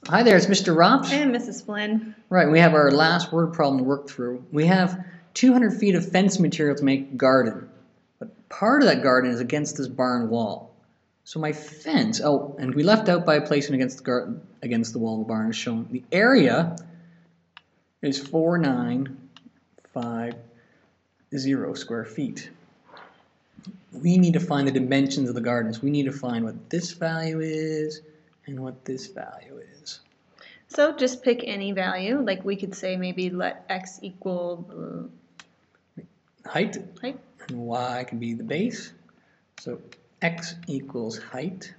Hi there, it's Mr. Rops. And Mrs. Flynn. Right, we have our last word problem to work through. We have 200 feet of fence material to make a garden. But part of that garden is against this barn wall. So my fence, and we left out by placing against the wall of the barn is shown. The area is 4950 square feet. We need to find the dimensions of the garden. So we need to find what this value is and what this value is. So just pick any value. Like we could say maybe let x equal height. height. And y can be the base. So x equals height.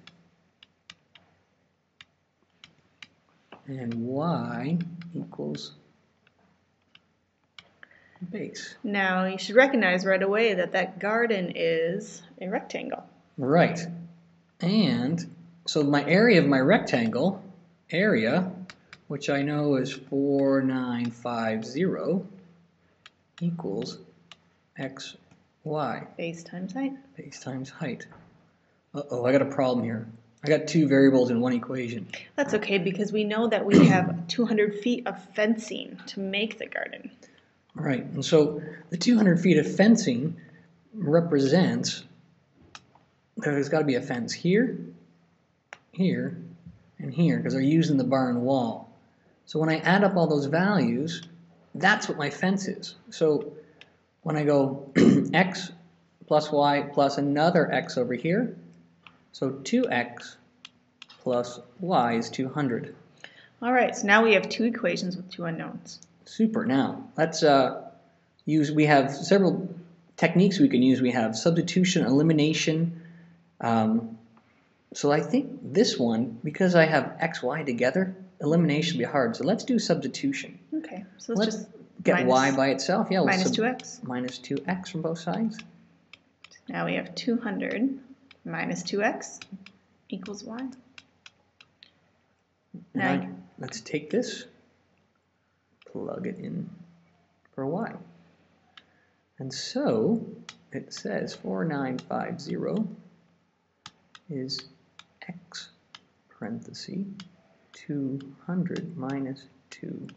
And y equals base. Now you should recognize right away that that garden is a rectangle. Right. And so my area of my rectangle, which I know is 4950, equals x, y. Base times height. Base times height. Uh-oh, I got a problem here. I got two variables in one equation. That's okay because we know that we have 200 feet of fencing to make the garden. Right, and so the 200 feet of fencing represents, there's got to be a fence here, here, and here, because they're using the barn wall. So when I add up all those values, that's what my fence is. So when I go x plus y plus another x over here, so 2x plus y is 200. All right, so now we have two equations with two unknowns. Super. Now, let's we have several techniques we can use. We have substitution, elimination. So I think this one, because I have x, y together, elimination will be hard. So let's do substitution. Okay, so let's just get y by itself. Yeah, minus 2x. Minus 2x from both sides. Now we have 200 minus 2x equals y. Now let's take this, plug it in for y. And so it says 4950 is x parenthesis 200 minus 2x.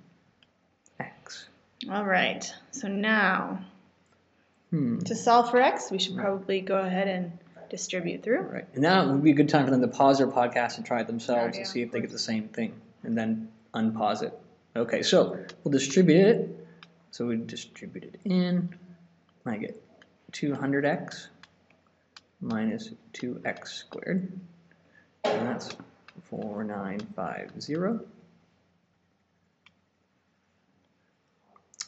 All right, so now to solve for x, we should probably go ahead and distribute through. Right, and now would be a good time for them to pause their podcast and try it themselves and see if they get the same thing, and then unpause it. Okay, so we'll distribute it. So we distribute it in. I get 200x minus 2x squared, and that's 4950.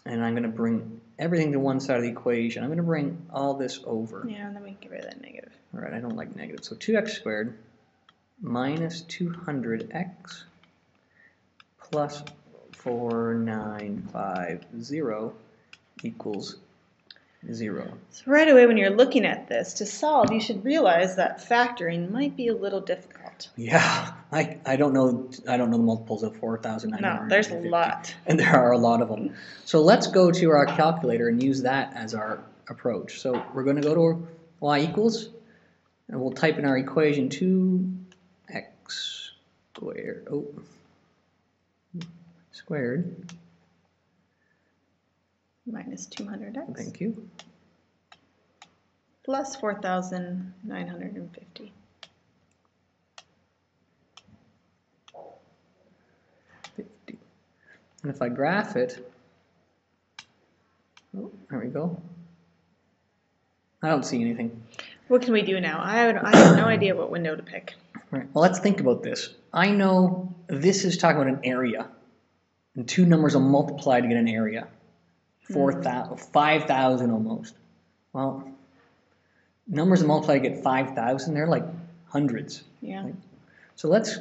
And I'm going to bring everything to one side of the equation. I'm going to bring all this over. Yeah, and then we get rid of that negative. All right, I don't like negative. So 2x squared minus 200x plus 4950 equals 0. So right away when you're looking at this, to solve, you should realize that factoring might be a little difficult. Yeah, I don't know the multiples of 4,950. No, there's a lot. And there are a lot of them. So let's go to our calculator and use that as our approach. So we're going to go to y equals, and we'll type in our equation 2x squared Minus 200x. Thank you. Plus 4,950. 50. And if I graph it, there we go. I don't see anything. What can we do now? I have no idea what window to pick. Right. Well, let's think about this. I know this is talking about an area, and two numbers are multiplied to get an area. 5,000 almost. Well, numbers multiplied to get 5,000, they're like hundreds. Yeah. Right? So let's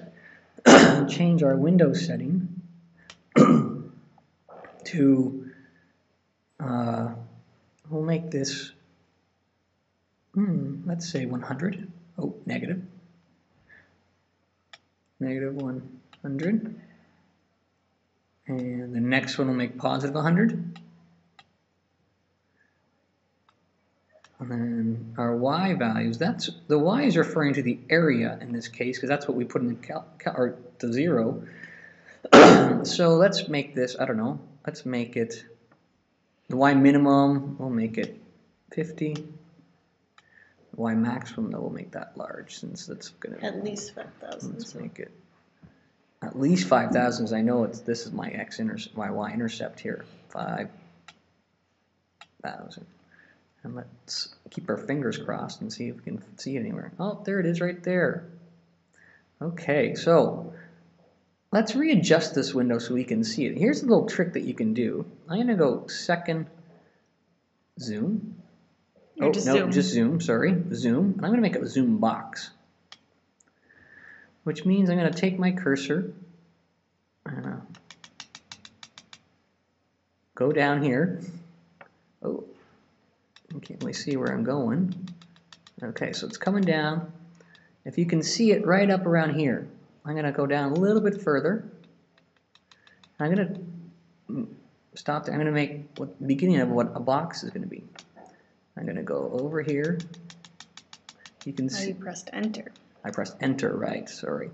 change our window setting to, we'll make this, let's say 100. Oh, negative. Negative 100. And the next one will make positive 100. And then our y values, the y is referring to the area in this case, because that's what we put in the the 0. So let's make this, I don't know, let's make it, the y minimum, we'll make it 50. The y maximum, though, we'll make that large since that's going to... At least 5,000. Let's make it at least 5,000, because I know this is my my y-intercept here, 5,000. And let's keep our fingers crossed and see if we can see it anywhere. Oh, there it is right there. Okay, so let's readjust this window so we can see it. Here's a little trick that you can do. I'm going to go second zoom. Oh, just no, zoom. just zoom, sorry. Zoom. And I'm going to make a zoom box. Which means I'm going to take my cursor and go down here. Oh, you can't really see where I'm going. Okay, so it's coming down. If you can see it right up around here, I'm going to go down a little bit further. I'm going to stop there. I'm going to make what the beginning of what a box is going to be. I'm going to go over here. You can see. You pressed enter. I pressed enter, right, sorry.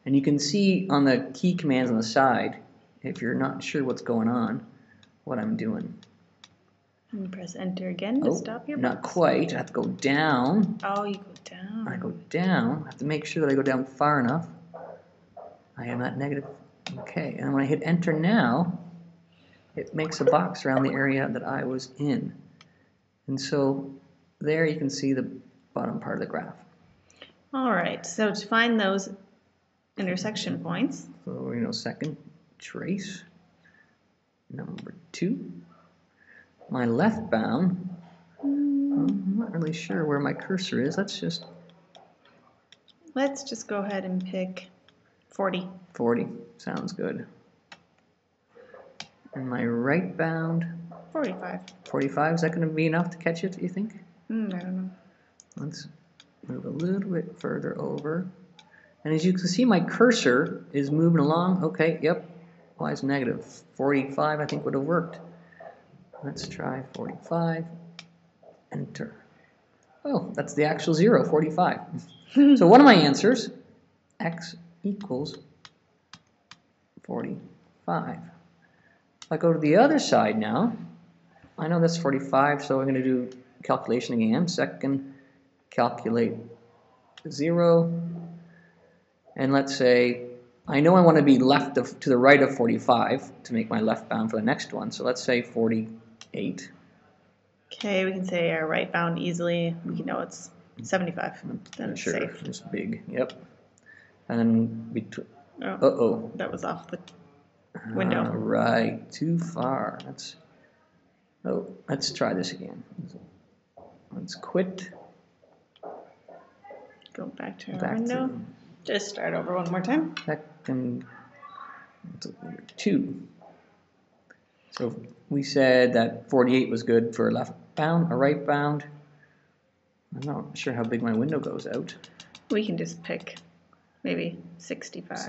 And you can see on the key commands on the side, if you're not sure what's going on, what I'm doing. And press enter again to stop your box. Not quite. I have to go down. Oh, you go down. I go down. I have to make sure that I go down far enough. I am at negative. Okay, and when I hit enter now, it makes a box around the area that I was in. And so there you can see the bottom part of the graph. All right, so to find those intersection points. So, second trace, number 2. My left bound, I'm not really sure where my cursor is. Let's just go ahead and pick 40. 40, sounds good. And my right bound, 45. 45, is that going to be enough to catch it, do you think? I don't know. Let's move a little bit further over. And as you can see, my cursor is moving along. Okay, yep, y is negative. 45, I think, would have worked. Let's try 45, enter. Oh, that's the actual 0, 45. So one of my answers, x equals 45. If I go to the other side now, I know that's 45, so I'm going to do calculation again. Second, calculate 0. And let's say, I know I want to be to the right of 45 to make my left bound for the next one. So let's say 48. Okay, we can say our right bound easily. We know it's 75. Then it's safe. It's big. Yep. And then between. Oh, that was off the window. Right, too far. Let's try this again. Let's quit. Go back to our window. Just start over one more time. Second, 2. So we said that 48 was good for a left bound, a right bound. I'm not sure how big my window goes out. We can just pick maybe 65.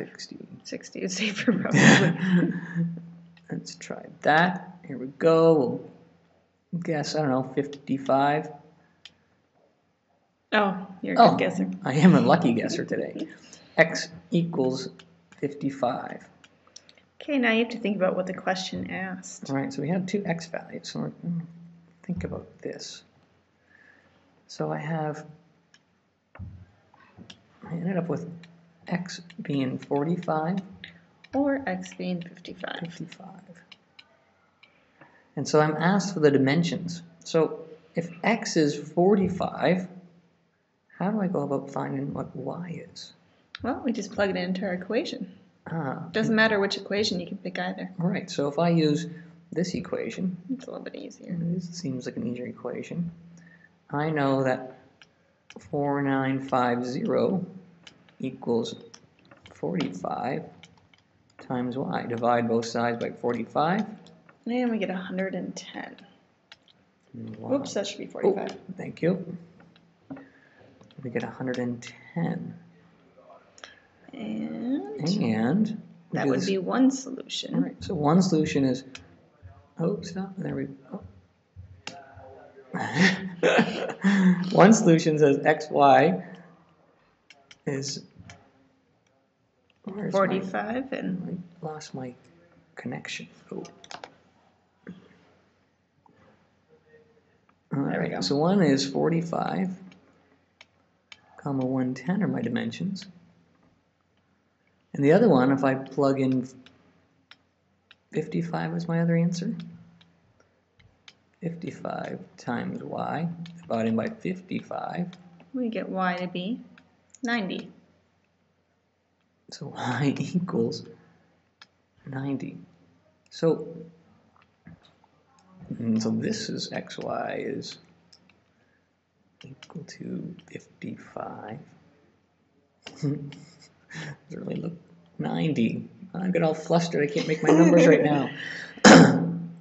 60 is safer probably. Let's try that. Here we go. We'll guess, I don't know, 55. Oh, you're a good guesser. I am a lucky guesser today. X equals 55. Okay, now you have to think about what the question asked. All right, so we have 2 x values. So think about this. So I ended up with x being 45. Or x being 55. 55. And so I'm asked for the dimensions. So if x is 45, how do I go about finding what y is? Well, we just plug it into our equation. Doesn't matter which equation, you can pick either. Right, so if I use this equation, it's a little bit easier. This seems like an easier equation. I know that 4950 equals 45 times y. Divide both sides by 45. And we get 110. Wow. Oops, that should be 45. Oh, thank you. We get 110. And that would be one solution. All right, so one solution is, stop, there we go. One solution says xy is Where's 45 and... I lost my connection. Oh. All There we right, go. so one is 45, comma 110 are my dimensions. And the other one, if I plug in 55 as my other answer, 55 times y divided by 55. We get y to be 90. So y equals 90. So this is xy is equal to 55. Does it really look 90? I get all flustered. I can't make my numbers right now.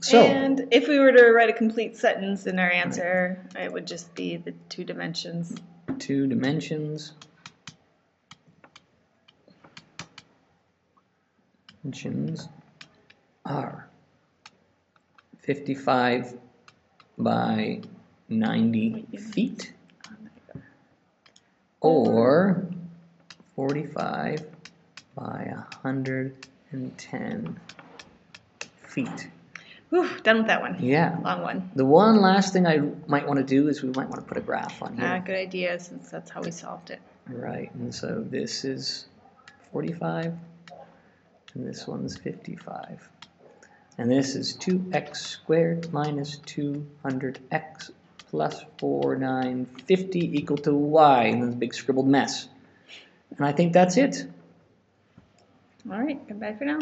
So, and if we were to write a complete sentence in our answer, right, it would just be the 2 dimensions. 2 dimensions. Dimensions are 55 by 90 feet, or 45 by 110 feet. Whew, done with that one. Yeah. Long one. The one last thing I might want to do is we might want to put a graph on here. Good idea, since that's how we solved it. Right, and so this is 45, and this one's 55. And this is 2x squared minus 200x plus 4950 equal to y, and this big scribbled mess. And I think that's it. All right, goodbye for now.